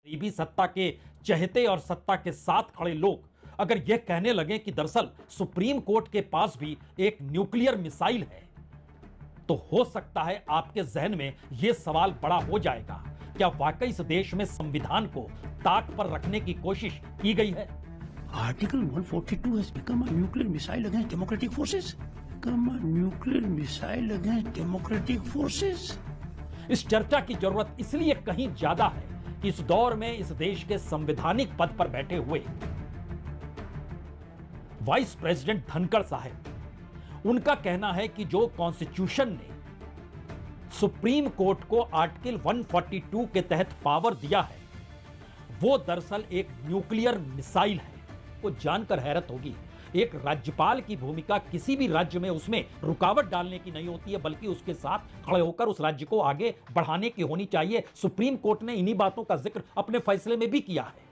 गरीबी सत्ता के चहेते और सत्ता के साथ खड़े लोग अगर यह कहने लगे कि दरअसल सुप्रीम कोर्ट के पास भी एक न्यूक्लियर मिसाइल है, तो हो सकता है आपके जहन में यह सवाल बड़ा हो जाएगा, क्या वाकई इस देश में संविधान को ताक पर रखने की कोशिश की गई है? Article 142 has become a nuclear missile against democratic forces. Become a nuclear missile against democratic forces. इस चर्चा की जरूरत इसलिए कहीं ज्यादा है कि इस दौर में इस देश के संवैधानिक पद पर बैठे हुए वाइस प्रेसिडेंट धनखड़ साहब, उनका कहना है कि जो कॉन्स्टिट्यूशन ने सुप्रीम कोर्ट को आर्टिकल 142 के तहत पावर दिया है, वो दरअसल एक न्यूक्लियर मिसाइल है। को जानकर हैरत होगी, एक राज्यपाल की भूमिका किसी भी राज्य में उसमें रुकावट डालने की नहीं होती है, बल्कि उसके साथ खड़े होकर उस राज्य को आगे बढ़ाने की होनी चाहिए। सुप्रीम कोर्ट ने इन्हीं बातों का जिक्र अपने फैसले में भी किया है,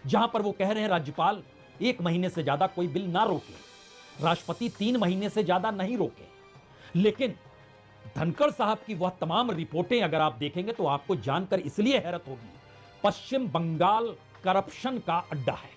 जहां पर वो कह रहे हैं राज्यपाल 1 महीने से ज्यादा कोई बिल ना रोके, राष्ट्रपति 3 महीने से ज्यादा नहीं रोके। लेकिन धनखड़ साहब की वह तमाम रिपोर्टें अगर आप देखेंगे तो आपको जानकर इसलिए हैरत होगी, पश्चिम बंगाल करप्शन का अड्डा है।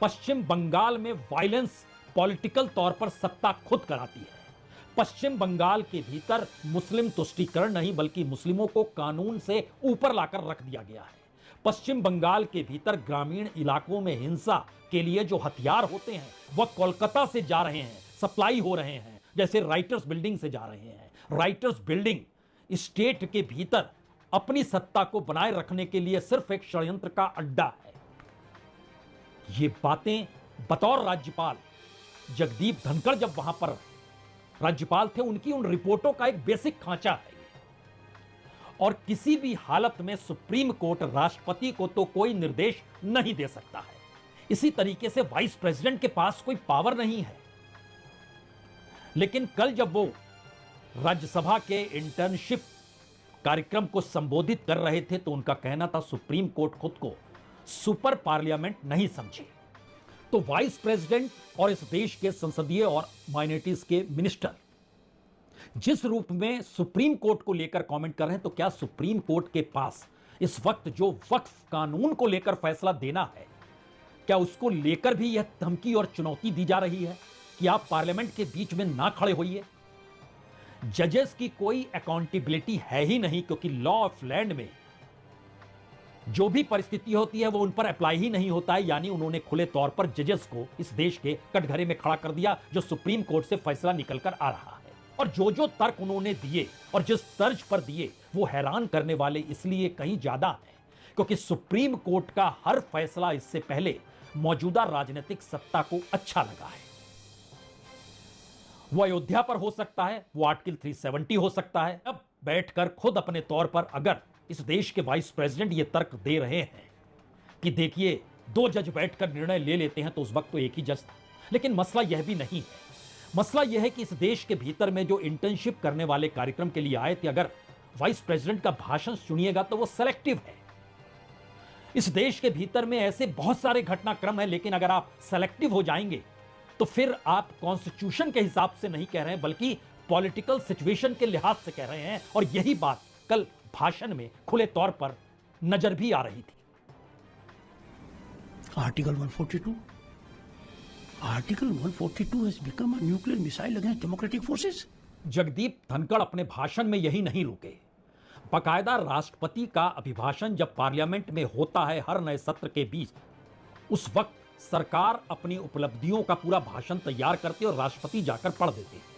पश्चिम बंगाल में वायलेंस पॉलिटिकल तौर पर सत्ता खुद कराती है। पश्चिम बंगाल के भीतर मुस्लिम तुष्टीकरण नहीं, बल्कि मुस्लिमों को कानून से ऊपर लाकर रख दिया गया है। पश्चिम बंगाल के भीतर ग्रामीण इलाकों में हिंसा के लिए जो हथियार होते हैं वह कोलकाता से जा रहे हैं, सप्लाई हो रहे हैं, जैसे राइटर्स बिल्डिंग से जा रहे हैं। राइटर्स बिल्डिंग स्टेट के भीतर अपनी सत्ता को बनाए रखने के लिए सिर्फ एक षड्यंत्र का अड्डा है। ये बातें बतौर राज्यपाल जगदीप धनखड़ जब वहां पर राज्यपाल थे, उनकी उन रिपोर्टों का एक बेसिक खांचा है। और किसी भी हालत में सुप्रीम कोर्ट राष्ट्रपति को तो कोई निर्देश नहीं दे सकता है। इसी तरीके से वाइस प्रेसिडेंट के पास कोई पावर नहीं है। लेकिन कल जब वो राज्यसभा के इंटर्नशिप कार्यक्रम को संबोधित कर रहे थे तो उनका कहना था सुप्रीम कोर्ट खुद को सुपर पार्लियामेंट नहीं समझे। तो वाइस प्रेसिडेंट और इस देश के संसदीय और माइनॉरिटीज के मिनिस्टर जिस रूप में सुप्रीम कोर्ट को लेकर कमेंट कर रहे हैं, तो क्या सुप्रीम कोर्ट के पास इस वक्त जो वक्फ कानून को लेकर फैसला देना है, क्या उसको लेकर भी यह धमकी और चुनौती दी जा रही है कि आप पार्लियामेंट के बीच में ना खड़े होइए? जजेस की कोई अकाउंटेबिलिटी है ही नहीं, क्योंकि लॉ ऑफ लैंड में जो भी परिस्थिति होती है वो उन पर अप्लाई ही नहीं होता है। यानी उन्होंने खुले तौर पर जजेस को इस देश के कटघरे में खड़ा कर दिया, जो सुप्रीम कोर्ट से फैसला निकलकर आ रहा है। और जो तर्क उन्होंने दिए और जिस तर्ज पर दिए वो हैरान करने वाले इसलिए कहीं ज्यादा है क्योंकि सुप्रीम कोर्ट का हर फैसला इससे पहले मौजूदा राजनीतिक सत्ता को अच्छा लगा है। वो अयोध्या पर हो सकता है, वो आर्टिकल 370 हो सकता है। अब बैठकर खुद अपने तौर पर अगर इस देश के वाइस प्रेसिडेंट ये तर्क दे रहे हैं कि देखिए 2 जज बैठकर निर्णय ले लेते हैं, तो उस वक्त तो एक ही जज था। लेकिन मसला यह भी नहीं है। मसला यह है कि इस देश के भीतर में जो इंटर्नशिप करने वाले कार्यक्रम के लिए आए थे, अगर वाइस प्रेसिडेंट का भाषण सुनिएगा तो वो सेलेक्टिव है। इस देश के भीतर में ऐसे बहुत सारे घटनाक्रम हैं, लेकिन अगर आप सेलेक्टिव हो जाएंगे तो फिर आप कॉन्स्टिट्यूशन के हिसाब से नहीं कह रहे हैं, बल्कि पॉलिटिकल सिचुएशन के लिहाज से कह रहे हैं। और यही बात कल भाषण में खुले तौर पर नजर भी आ रही थी। Article 142. Article 142 has become a nuclear missile against democratic forces. Jagdeep Dhankhar अपने भाषण में यही नहीं रुके, बाकायदा राष्ट्रपति का अभिभाषण जब पार्लियामेंट में होता है हर नए सत्र के बीच, उस वक्त सरकार अपनी उपलब्धियों का पूरा भाषण तैयार करती और राष्ट्रपति जाकर पढ़ देते हैं।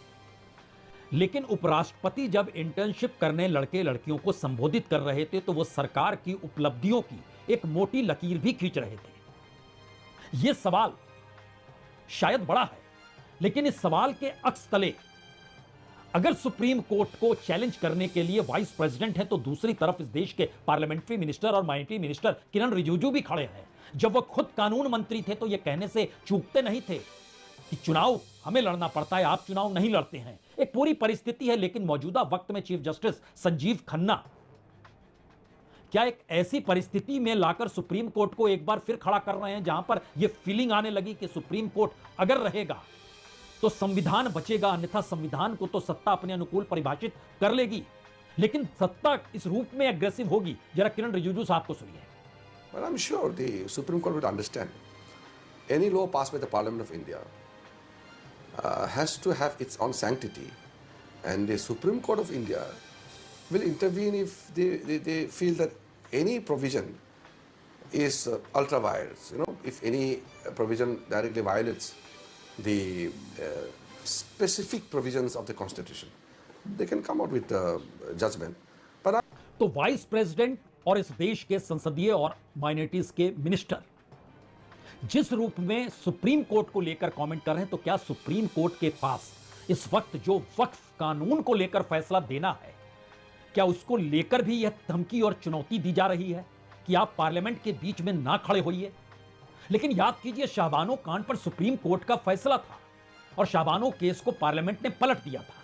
लेकिन उपराष्ट्रपति जब इंटर्नशिप करने लड़के लड़कियों को संबोधित कर रहे थे तो वो सरकार की उपलब्धियों की एक मोटी लकीर भी खींच रहे थे। यह सवाल शायद बड़ा है, लेकिन इस सवाल के अक्स तले अगर सुप्रीम कोर्ट को चैलेंज करने के लिए वाइस प्रेसिडेंट है, तो दूसरी तरफ इस देश के पार्लियामेंट्री मिनिस्टर और माइनॉरिटी मिनिस्टर किरण रिजिजू भी खड़े हैं। जब वह खुद कानून मंत्री थे तो यह कहने से चूकते नहीं थे कि चुनाव हमें लड़ना पड़ता है, आप चुनाव नहीं लड़ते हैं। एक पूरी परिस्थिति है। लेकिन मौजूदा वक्त में चीफ जस्टिस संजीव खन्ना क्या एक ऐसी परिस्थिति में लाकर सुप्रीम कोर्ट को एक बार फिर खड़ा कर रहे हैं, जहां पर यह फीलिंग आने लगी कि सुप्रीम कोर्ट अगर रहेगा तो संविधान बचेगा, अन्यथा संविधान को तो सत्ता अपने अनुकूल परिभाषित कर लेगी, लेकिन सत्ता इस रूप में एग्रेसिव होगी। जरा किरण रिजिजू साहब को सुनिए। But I'm sure the Supreme Court would understand. Any law passed by the Parliament of India has to have its own sanctity, and the Supreme Court of India will intervene if they feel that any provision is ultra vires. You know, if any provision directly violates the specific provisions of the Constitution, they can come out with a judgment. But तो vice president और इस देश के संसदीय और minorities के minister जिस रूप में सुप्रीम कोर्ट को लेकर कमेंट कर रहे हैं, तो क्या सुप्रीम कोर्ट के पास इस वक्त जो वक्फ कानून को लेकर फैसला देना है, क्या उसको लेकर भी यह धमकी और चुनौती दी जा रही है कि आप पार्लियामेंट के बीच में ना खड़े होइए? लेकिन याद कीजिए, शाहबानो कांड पर सुप्रीम कोर्ट का फैसला था और शाहबानो केस को पार्लियामेंट ने पलट दिया था।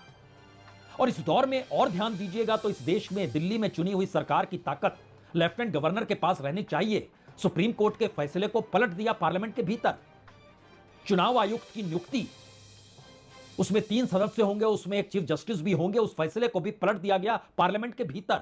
और इस दौर में और ध्यान दीजिएगा तो इस देश में दिल्ली में चुनी हुई सरकार की ताकत लेफ्टिनेंट गवर्नर के पास रहनी चाहिए। सुप्रीम कोर्ट के फैसले को पलट दिया पार्लियामेंट के भीतर। चुनाव आयुक्त की नियुक्ति, उसमें 3 सदस्य होंगे, उसमें एक चीफ जस्टिस भी होंगे, उस फैसले को भी पलट दिया गया पार्लियामेंट के भीतर।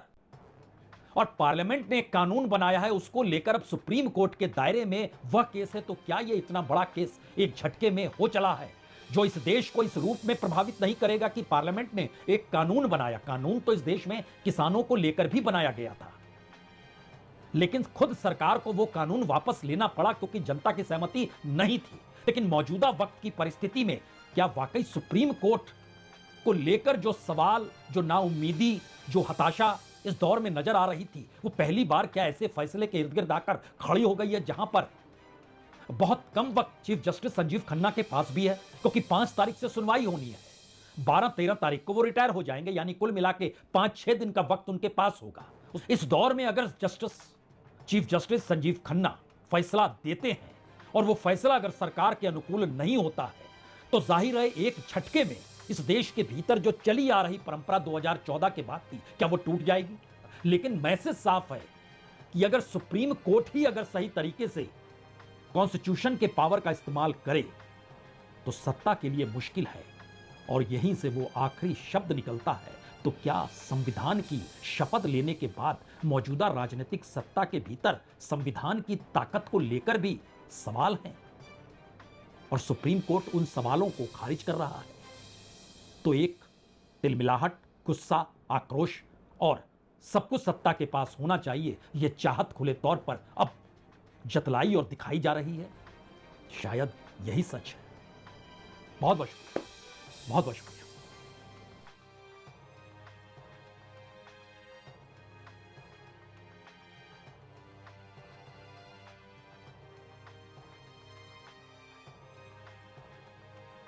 और पार्लियामेंट ने एक कानून बनाया है, उसको लेकर अब सुप्रीम कोर्ट के दायरे में वह केस है। तो क्या यह इतना बड़ा केस एक झटके में हो चला है जो इस देश को इस रूप में प्रभावित नहीं करेगा कि पार्लियामेंट ने एक कानून बनाया? कानून तो इस देश में किसानों को लेकर भी बनाया गया था, लेकिन खुद सरकार को वो कानून वापस लेना पड़ा क्योंकि जनता की सहमति नहीं थी। लेकिन मौजूदा वक्त की परिस्थिति में क्या वाकई सुप्रीम कोर्ट को लेकर जो सवाल, जो नाउम्मीदी, जो हताशा इस दौर में नजर आ रही थी, वो पहली बार क्या ऐसे फैसले के इर्द गिर्द आकर खड़ी हो गई है जहां पर बहुत कम वक्त चीफ जस्टिस संजीव खन्ना के पास भी है, क्योंकि 5 तारीख से सुनवाई होनी है, 12-13 तारीख को वो रिटायर हो जाएंगे, यानी कुल मिला के 5-6 दिन का वक्त उनके पास होगा। इस दौर में अगर चीफ जस्टिस संजीव खन्ना फैसला देते हैं और वो फैसला अगर सरकार के अनुकूल नहीं होता है, तो जाहिर है एक झटके में इस देश के भीतर जो चली आ रही परंपरा 2014 के बाद थी, क्या वो टूट जाएगी? लेकिन मैसेज साफ है कि अगर सुप्रीम कोर्ट ही अगर सही तरीके से कॉन्स्टिट्यूशन के पावर का इस्तेमाल करे तो सत्ता के लिए मुश्किल है, और यहीं से वो आखिरी शब्द निकलता है। तो क्या संविधान की शपथ लेने के बाद मौजूदा राजनीतिक सत्ता के भीतर संविधान की ताकत को लेकर भी सवाल हैं? और सुप्रीम कोर्ट उन सवालों को खारिज कर रहा है। तो एक तिलमिलाहट, गुस्सा, आक्रोश और सब कुछ सत्ता के पास होना चाहिए, यह चाहत खुले तौर पर अब जतलाई और दिखाई जा रही है। शायद यही सच है। बहुत बहुत शुक्रिया।